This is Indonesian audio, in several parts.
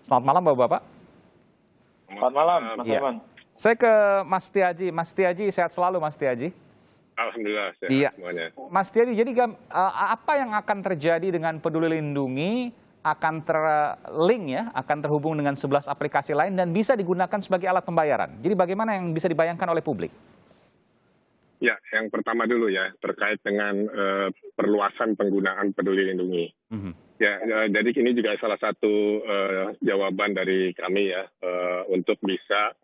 Selamat malam Bapak-Bapak. Selamat malam, Mas Iya. Irwan. Saya ke Mas Setiaji. Mas Setiaji, sehat selalu Mas Setiaji. Alhamdulillah sehat Iya. semuanya. Mas Setiaji, jadi apa yang akan terjadi dengan Peduli Lindungi akan terlink ya, akan terhubung dengan 11 aplikasi lain dan bisa digunakan sebagai alat pembayaran. Jadi bagaimana yang bisa dibayangkan oleh publik? Ya, yang pertama dulu ya, terkait dengan perluasan penggunaan Peduli Lindungi. Ya, jadi ini juga salah satu jawaban dari kami ya, untuk bisa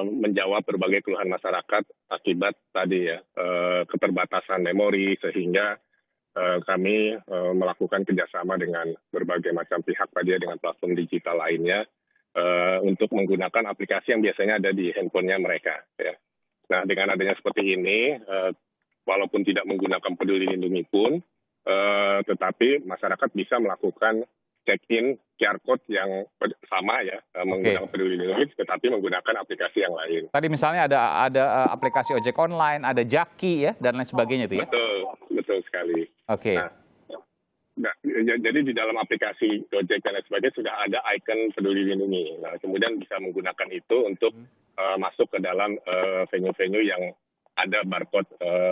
menjawab berbagai keluhan masyarakat akibat tadi ya, keterbatasan memori, sehingga kami melakukan kerjasama dengan berbagai macam pihak tadi ya, dengan platform digital lainnya, untuk menggunakan aplikasi yang biasanya ada di handphonenya mereka ya. Nah, dengan adanya seperti ini, walaupun tidak menggunakan Peduli Lindungi pun, tetapi masyarakat bisa melakukan check-in QR code yang sama ya, menggunakan Peduli Lindungi, tetapi menggunakan aplikasi yang lain. Tadi misalnya ada aplikasi ojek online, ada Jaki ya, dan lain sebagainya itu ya? Betul sekali. Oke. Nah, jadi di dalam aplikasi Gojek dan lain sebagainya sudah ada icon Peduli Lindungi. Nah, kemudian bisa menggunakan itu untuk masuk ke dalam venue-venue yang ada barcode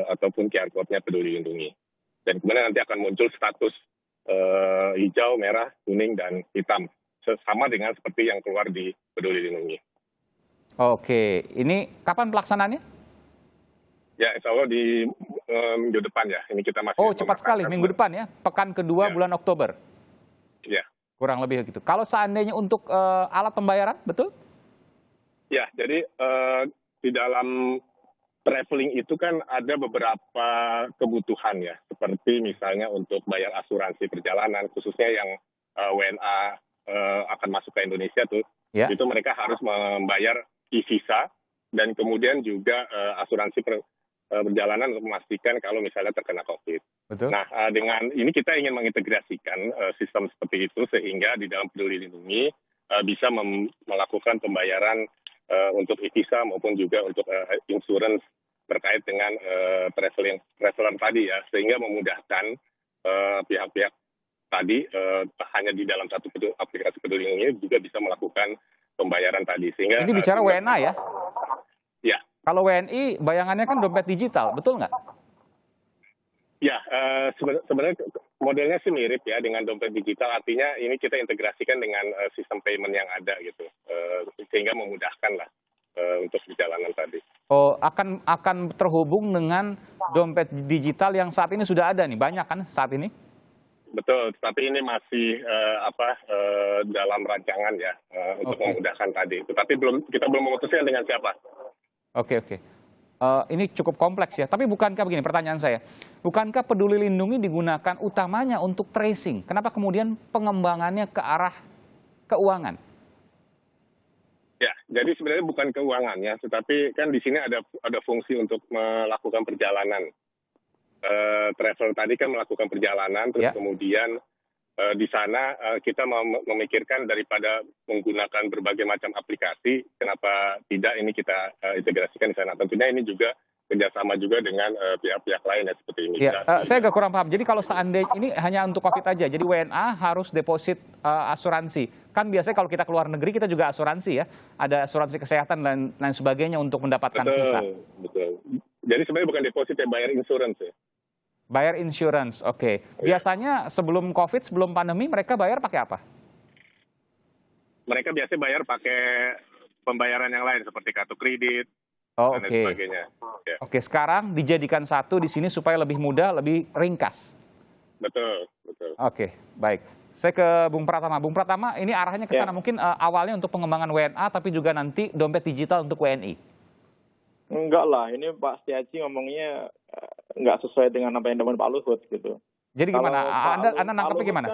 ataupun QR code-nya Peduli Lindungi. Dan kemudian nanti akan muncul status hijau, merah, kuning, dan hitam. Sama dengan seperti yang keluar di Peduli Lindungi. Oke, ini kapan pelaksanaannya? Ya, insya Allah di minggu depan ya. Ini kita masih. Oh, cepat sekali, minggu depan ya? Pekan kedua bulan Oktober? Ya. Kurang lebih gitu. Kalau seandainya untuk alat pembayaran, betul? Ya, jadi di dalam traveling itu kan ada beberapa kebutuhan ya, seperti misalnya untuk bayar asuransi perjalanan, khususnya yang WNA akan masuk ke Indonesia tuh, itu mereka harus membayar e-visa dan kemudian juga asuransi perjalanan untuk memastikan kalau misalnya terkena COVID. Betul. Nah, dengan ini kita ingin mengintegrasikan sistem seperti itu sehingga di dalam Peduli Lindungi bisa melakukan pembayaran untuk e-visa maupun juga untuk insurance terkait dengan traveler tadi ya, sehingga memudahkan pihak-pihak tadi hanya di dalam satu aplikasi Peduli Lindungi juga bisa melakukan pembayaran tadi. Sehingga ini bicara WNA ya? Ya. Kalau WNI bayangannya kan dompet digital, betul nggak? Ya, sebenarnya modelnya sih mirip ya dengan dompet digital, artinya ini kita integrasikan dengan sistem payment yang ada gitu, sehingga memudahkan lah untuk perjalanan tadi. Oh, akan terhubung dengan dompet digital yang saat ini sudah ada nih, banyak kan saat ini? Betul, tapi ini masih dalam rancangan ya untuk memudahkan tadi. Tetapi kita belum memutuskan dengan siapa. Oke. Ini cukup kompleks ya. Tapi bukankah begini pertanyaan saya, bukankah Peduli Lindungi digunakan utamanya untuk tracing? Kenapa kemudian pengembangannya ke arah keuangan? Ya, jadi sebenarnya bukan keuangannya, tetapi kan di sini ada fungsi untuk melakukan perjalanan. Travel tadi kan melakukan perjalanan, terus kemudian di sana kita memikirkan daripada menggunakan berbagai macam aplikasi, kenapa tidak ini kita integrasikan di sana. Tentunya ini juga kerjasama juga dengan pihak-pihak lain ya, seperti ini. Saya agak kurang paham. Jadi kalau seandainya ini hanya untuk COVID aja, jadi WNA harus deposit asuransi. Kan biasanya kalau kita keluar negeri kita juga asuransi ya, ada asuransi kesehatan dan lain sebagainya untuk mendapatkan visa. Betul. Jadi sebenarnya bukan deposit ya, bayar insurance ya. Bayar insurance, oke. Biasanya sebelum COVID, sebelum pandemi, mereka bayar pakai apa? Mereka biasanya bayar pakai pembayaran yang lain seperti kartu kredit dan lain sebagainya. Oke, sekarang dijadikan satu di sini supaya lebih mudah, lebih ringkas. Betul. Oke, baik. Saya ke Bung Pratama. Bung Pratama, ini arahnya ke sana mungkin awalnya untuk pengembangan WNA, tapi juga nanti dompet digital untuk WNI. Enggak lah, ini Pak Setiaji ngomongnya nggak sesuai dengan apa yang diomongin Pak Luhut gitu. Jadi gimana? Anda nangkepnya gimana?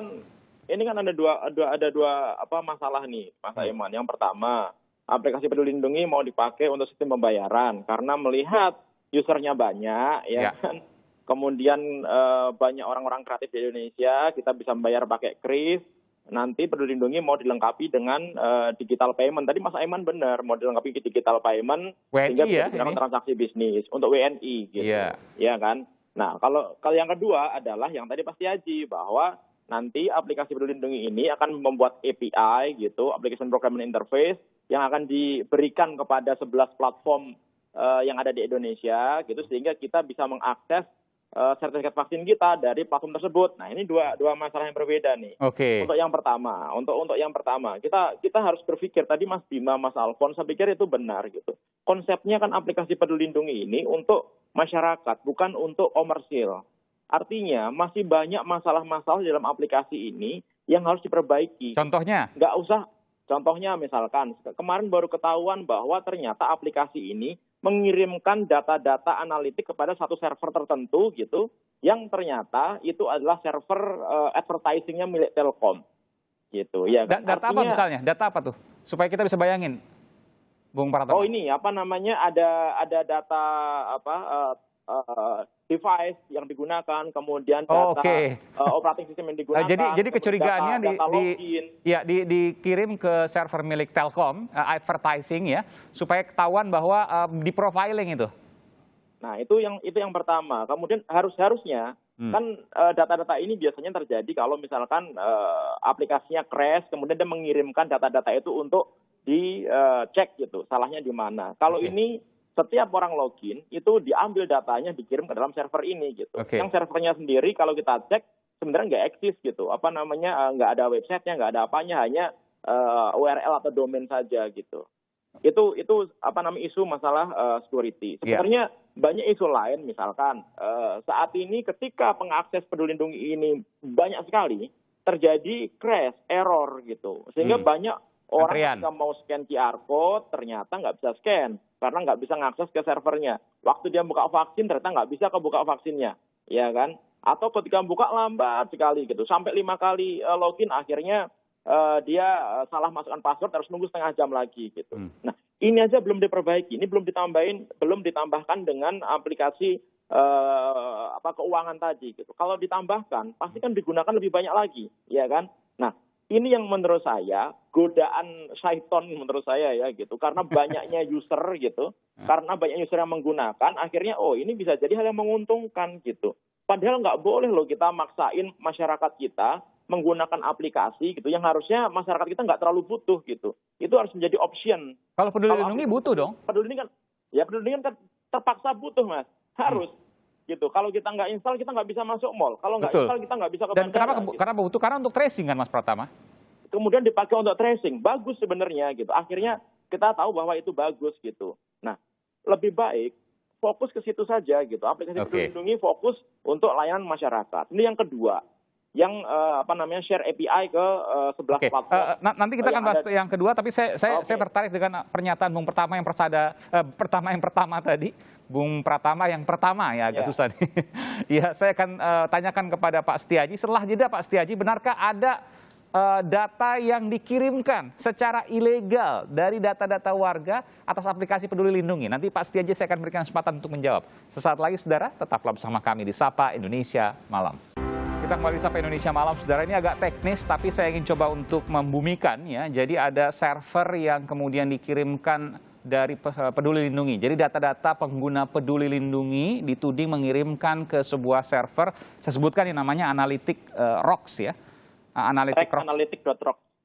Ini kan ada dua masalah nih, Mas Aiman. Yang pertama, aplikasi Peduli Lindungi mau dipakai untuk sistem pembayaran karena melihat usernya banyak, ya kan. Kemudian banyak orang-orang kreatif di Indonesia, kita bisa membayar pakai kris. Nanti Peduli Lindungi mau dilengkapi dengan digital payment. Tadi Mas Aiman benar, mau dilengkapi digital payment sehingga bisa digunakan transaksi bisnis untuk WNI gitu. Ya kan? Nah, kalau yang kedua adalah yang tadi Pak Setiaji bahwa nanti aplikasi Peduli Lindungi ini akan membuat API gitu, Application Programming Interface, yang akan diberikan kepada 11 platform yang ada di Indonesia gitu, sehingga kita bisa mengakses sertifikat vaksin kita dari platform tersebut. Nah, ini dua masalah yang berbeda nih. Oke. Untuk yang pertama, kita harus berpikir, tadi Mas Bima, Mas Alfon, saya pikir itu benar gitu. Konsepnya kan aplikasi Peduli Lindungi ini untuk masyarakat, bukan untuk komersil. Artinya masih banyak masalah-masalah di dalam aplikasi ini yang harus diperbaiki. Contohnya? Nggak usah. Contohnya misalkan, kemarin baru ketahuan bahwa ternyata aplikasi ini mengirimkan data-data analitik kepada satu server tertentu gitu, yang ternyata itu adalah server advertising-nya milik Telkom. Gitu, ya kan? Data apa misalnya? Data apa tuh? Supaya kita bisa bayangin, Bung Pratama. Oh ini, ada data device yang digunakan, kemudian data operating system yang digunakan. Jadi kecurigaannya dikirim ke server milik Telkom, advertising ya, supaya ketahuan bahwa di profiling itu. Nah, itu yang pertama. Kemudian harusnya kan data-data ini biasanya terjadi kalau misalkan aplikasinya crash, kemudian dia mengirimkan data-data itu untuk dicek gitu, salahnya di mana. Kalau ini setiap orang login itu diambil datanya, dikirim ke dalam server ini gitu. Yang servernya sendiri kalau kita cek sebenarnya nggak eksis gitu. Nggak ada websitenya, nggak ada apanya, hanya URL atau domain saja gitu. Itu isu masalah security. Sebenarnya banyak isu lain, misalkan saat ini ketika pengakses Peduli Lindungi ini banyak sekali terjadi crash, error gitu, sehingga banyak orang ketika mau scan QR code ternyata nggak bisa scan karena nggak bisa mengakses ke servernya. Waktu dia buka vaksin ternyata nggak bisa kebuka vaksinnya, ya kan? Atau ketika buka lambat sekali gitu, sampai 5 kali login, akhirnya dia salah masukkan password, harus nunggu setengah jam lagi gitu. Nah, ini aja belum diperbaiki, ini belum ditambahkan dengan aplikasi keuangan tadi gitu. Kalau ditambahkan, pasti kan digunakan lebih banyak lagi, ya kan? Nah, ini yang menurut saya godaan syaiton menurut saya ya gitu, karena banyaknya user gitu, karena banyak user yang menggunakan, akhirnya ini bisa jadi hal yang menguntungkan gitu. Padahal nggak boleh loh kita maksain masyarakat kita menggunakan aplikasi gitu, yang harusnya masyarakat kita nggak terlalu butuh gitu. Itu harus menjadi option. Kalau Peduli Lindungi butuh dong? Peduli Lindungi kan terpaksa butuh, Mas. Harus. Gitu. Kalau kita nggak install, kita nggak bisa masuk mall. Kalau nggak install, kita nggak bisa ke bandara. Dan kenapa butuh? Karena untuk tracing kan, Mas Pratama? Kemudian dipakai untuk tracing, bagus sebenarnya gitu. Akhirnya kita tahu bahwa itu bagus gitu. Nah, lebih baik fokus ke situ saja gitu. Aplikasi Peduli Lindungi fokus untuk layanan masyarakat. Ini yang kedua, yang share API ke 11 platform. Nanti kita akan bahas yang kedua, tapi saya tertarik dengan pernyataan Bung Pratama yang pertama tadi. Bung Pratama yang pertama ya, agak susah nih. Ya, saya akan tanyakan kepada Pak Setiaji. Setelah jeda, Pak Setiaji, benarkah ada data yang dikirimkan secara ilegal dari data-data warga atas aplikasi Peduli Lindungi? Nanti Pak Setiaji saya akan berikan kesempatan untuk menjawab. Sesaat lagi, saudara, tetaplah bersama kami di Sapa Indonesia Malam. Kita kembali di Sapa Indonesia Malam, saudara. Ini agak teknis, tapi saya ingin coba untuk membumikan ya. Jadi ada server yang kemudian dikirimkan dari Peduli Lindungi. Jadi data-data pengguna Peduli Lindungi dituding mengirimkan ke sebuah server. Saya sebutkan ini namanya Analytics ya.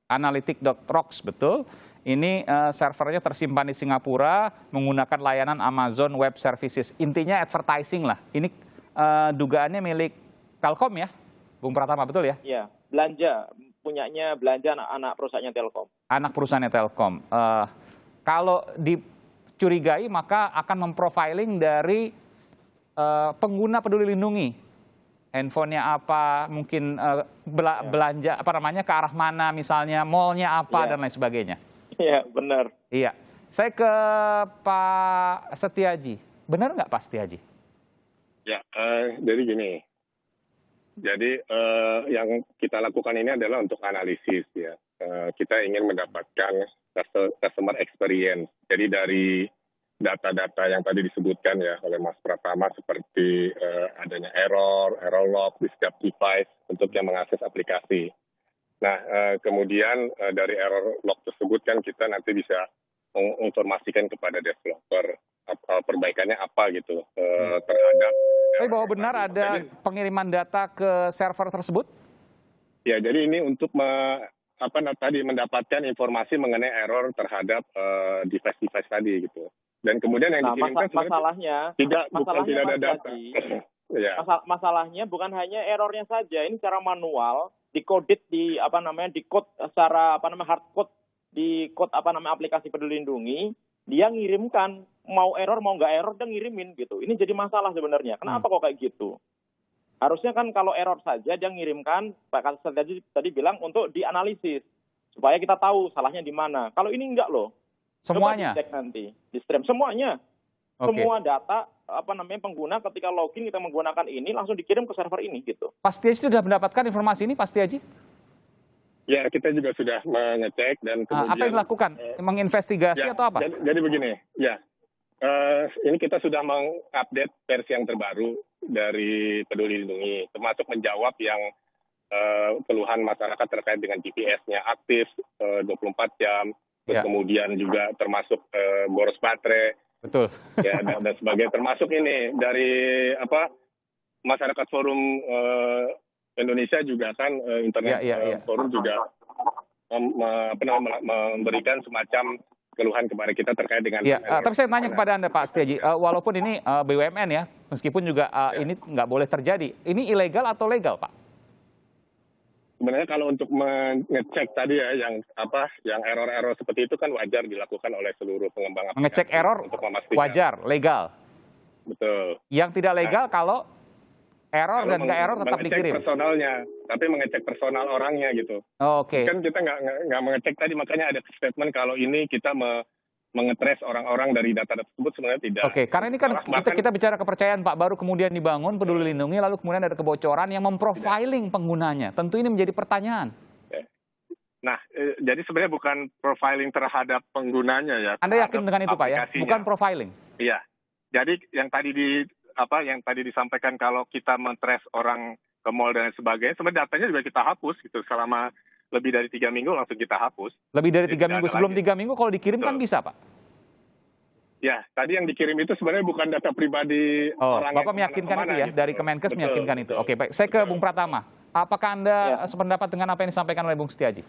Analytics.rocks, betul. Ini servernya tersimpan di Singapura menggunakan layanan Amazon Web Services. Intinya advertising lah. Ini dugaannya milik Telkom ya, Bung Pratama, betul ya? Iya, punyanya anak perusahaannya Telkom. Anak perusahaannya Telkom. Kalau dicurigai maka akan memprofiling dari pengguna Peduli Lindungi. Handphonenya apa, mungkin belanja ke arah mana, misalnya mallnya apa dan lain sebagainya. Iya, benar. Iya, saya ke Pak Setiaji. Benar nggak Pak Setiaji? Ya, jadi gini. Jadi yang kita lakukan ini adalah untuk analisis ya. Kita ingin mendapatkan customer experience. Jadi dari data-data yang tadi disebutkan ya oleh Mas Pratama, seperti adanya error log di setiap device untuk yang mengakses aplikasi. Nah, kemudian dari error log tersebut kan kita nanti bisa menginformasikan kepada developer perbaikannya apa gitu terhadap. Tapi bahwa benar ada pengiriman data ke server tersebut? Ya, jadi ini untuk tadi mendapatkan informasi mengenai error terhadap device-device tadi gitu. Dan kemudian yang dikirimkan masalahnya bukan tidak ada data. Ya. Masalahnya bukan hanya errornya saja, ini secara manual dikodit di code secara hardcode di code aplikasi Peduli Lindungi, dia ngirimkan mau error mau nggak error dia ngirimin gitu. Ini jadi masalah sebenarnya. Kenapa kok kayak gitu? Harusnya kan kalau error saja dia ngirimkan, Pak Kasat tadi bilang untuk dianalisis supaya kita tahu salahnya di mana. Kalau ini enggak loh. Semuanya. Coba dicek nanti di stream semuanya. Okay. Semua data pengguna ketika login kita menggunakan ini langsung dikirim ke server ini gitu. Pak Setiaji sudah mendapatkan informasi ini, Pak Setiaji? Ya, kita juga sudah mengecek dan kemudian apa yang dilakukan? Menginvestigasi atau apa? Jadi begini, ya. Ini kita sudah mengupdate versi yang terbaru dari Peduli Lindungi, termasuk menjawab yang keluhan masyarakat terkait dengan GPS-nya aktif 24 jam, terus kemudian juga termasuk boros baterai. Betul. Ya, dan sebagainya. Termasuk ini dari masyarakat forum Indonesia juga kan internet forum juga memberikan semacam keluhan kepada kita terkait dengan. Tapi saya tanya kepada Anda Pak Setiaji, walaupun ini BUMN ya, meskipun juga ini nggak boleh terjadi, ini ilegal atau legal Pak? Sebenarnya kalau untuk mengecek tadi ya yang error-error seperti itu kan wajar dilakukan oleh seluruh pengembang aplikasi. Mengecek error untuk memastikan. Wajar, legal. Betul. Yang tidak legal kalau error dan nggak error tetap dikirim. Mengecek personalnya, tapi mengecek personal orangnya gitu. Oke. Kan kita nggak mengecek tadi, makanya ada statement kalau ini kita mengetres orang-orang dari data tersebut, sebenarnya tidak. Oke, karena ini kan kita bicara kepercayaan Pak, baru kemudian dibangun Peduli Lindungi, lalu kemudian ada kebocoran yang memprofiling penggunanya. Tentu ini menjadi pertanyaan. Nah, jadi sebenarnya bukan profiling terhadap penggunanya ya. Anda yakin dengan itu Pak ya? Bukan profiling? Iya. Jadi yang tadi disampaikan kalau kita mentres orang ke mall dan sebagainya, sebenarnya datanya juga kita hapus gitu selama lebih dari 3 minggu langsung kita hapus. Lebih dari 3 minggu, sebelum 3 minggu kalau dikirim kan bisa Pak? Ya, tadi yang dikirim itu sebenarnya bukan data pribadi orang. Bapak meyakinkan itu ya, dari Kemenkes meyakinkan itu. Oke, baik. Saya ke Bung Pratama. Apakah Anda sependapat dengan apa yang disampaikan oleh Bung Setiaji?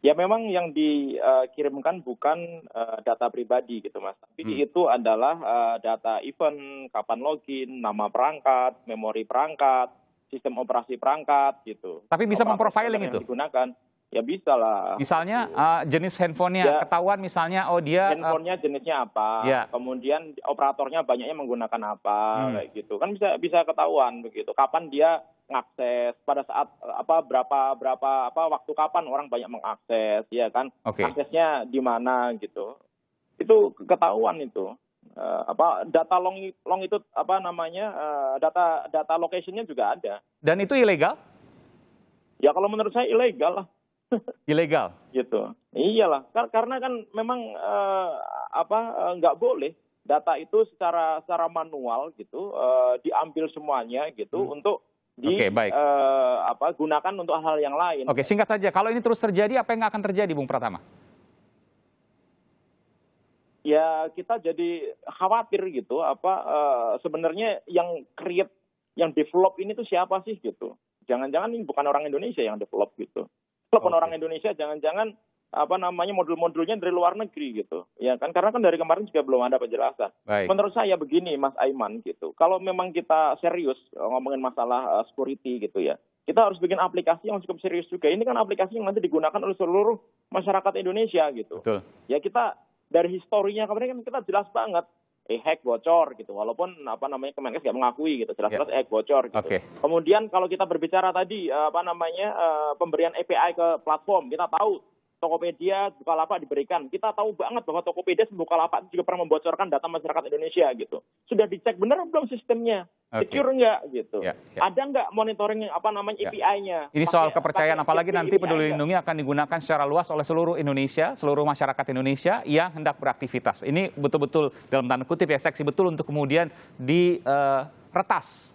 Ya memang yang dikirimkan bukan data pribadi gitu Mas. Tapi itu adalah data event, kapan login, nama perangkat, memori perangkat, sistem operasi perangkat gitu. Tapi bisa memprofiling itu? Digunakan. Ya bisa lah. Misalnya jenis handphonenya ketahuan misalnya dia handphonenya jenisnya apa, kemudian operatornya banyaknya menggunakan apa, kayak gitu kan bisa ketahuan begitu. Kapan dia ngakses, pada saat berapa waktu kapan orang banyak mengakses, ya kan? Aksesnya di mana gitu. Itu ketahuan itu. Data long itu data locationnya juga ada. Dan itu ilegal? Ya kalau menurut saya ilegal lah. Ilegal gitu. Iyalah, karena kan memang nggak boleh data itu secara manual gitu diambil semuanya gitu untuk gunakan untuk hal-hal yang lain. Oke, singkat saja, kalau ini terus terjadi apa yang akan terjadi Bung Pratama? Ya kita jadi khawatir gitu sebenarnya yang create, yang develop ini tuh siapa sih gitu. Jangan-jangan ini bukan orang Indonesia yang develop gitu. Walaupun orang Indonesia jangan-jangan modul-modulnya dari luar negeri gitu. Ya kan, karena kan dari kemarin juga belum ada penjelasan. Baik. Menurut saya begini Mas Aiman gitu. Kalau memang kita serius ngomongin masalah security gitu ya. Kita harus bikin aplikasi yang cukup serius juga. Ini kan aplikasi yang nanti digunakan oleh seluruh masyarakat Indonesia gitu. Betul. Ya kita dari historinya kemarin kan kita jelas banget hack bocor gitu, walaupun Kemenkes nggak mengakui gitu, jelas-jelas hack bocor gitu. Kemudian kalau kita berbicara tadi pemberian API ke platform, kita tahu Tokopedia, Bukalapak diberikan. Kita tahu banget bahwa Tokopedia dan Bukalapak juga pernah membocorkan data masyarakat Indonesia gitu. Sudah dicek benar belum sistemnya? Secure nggak gitu? Ada nggak monitoring API-nya? Ini soal kepercayaan, apalagi nanti Peduli Lindungi akan digunakan secara luas oleh seluruh Indonesia, seluruh masyarakat Indonesia yang hendak beraktivitas. Ini betul-betul dalam tanda kutip ya, seksi betul untuk kemudian diretas.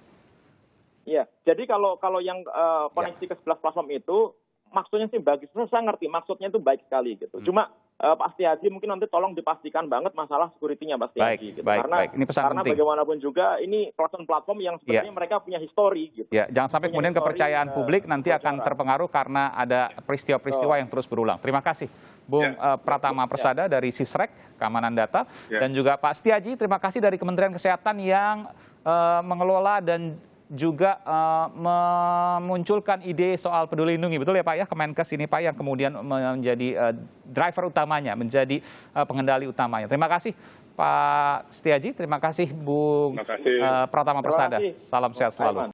Iya, jadi kalau yang koneksi ke 11 platform itu maksudnya sih bagus, saya ngerti maksudnya itu baik sekali gitu. Cuma Pak Setiaji mungkin nanti tolong dipastikan banget masalah security-nya Pak Setiaji. Gitu. Karena Ini pesan karena penting. Bagaimanapun juga ini platform yang sebenarnya mereka punya histori gitu. Ya, jangan sampai kemudian kepercayaan publik nanti akan terpengaruh karena ada peristiwa-peristiwa yang terus berulang. Terima kasih Bung Pratama Persada dari Sisrek, Keamanan Data, dan juga Pak Setiaji, terima kasih dari Kementerian Kesehatan yang mengelola dan juga memunculkan ide soal peduli lindungi. Betul ya Pak ya, Kemenkes ini Pak yang kemudian menjadi driver utamanya, menjadi pengendali utamanya. Terima kasih Pak Setiaji, terima kasih Bung Pratama Persada. Salam sehat selalu.